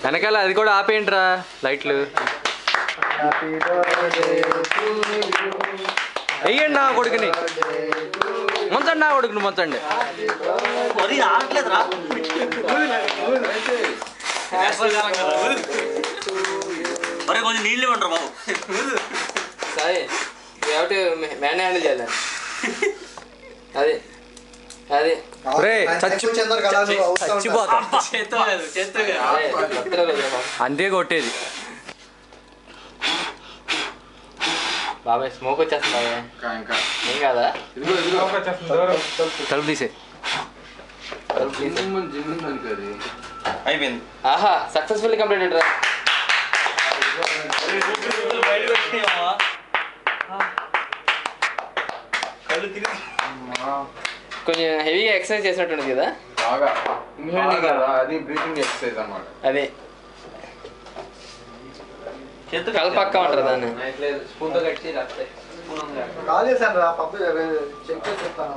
వెనకాల అది కూడా ఆపేయండిరా లైట్లు. వెయ్యండి నా కొడుకుని, ముంచండి నా కొడుకుని ముంచండి. కొంచెం నీళ్ళు ఇవ్వంటారు బాబు. సాయి మ్యాన్ హ్యాండిల్ చేయాలి. అది అది చచ్చిపోతా అంతే కొట్టేది. బాబాయ్ స్మోక్ వచ్చేస్తుంది బాబాయ్. ఏం కాదా? తలుపు తీసే. అయిపోయింది. ఆహా సక్సెస్ఫుల్లీ కంప్లీటెడ్ రా. కొంచెం హెవీగా ఎక్సర్సైజ్ చేసినట్టుంది కదా. అది బ్రీతింగ్ ఎక్సర్సైజ్ అన్నమాట. అదే కలపక్క ఉంటారు దాన్ని. స్పూన్తో కట్టి రాస్తాయి. కాల్ చేశాను రా పప్పు చెక్ చేసి చెప్తాను.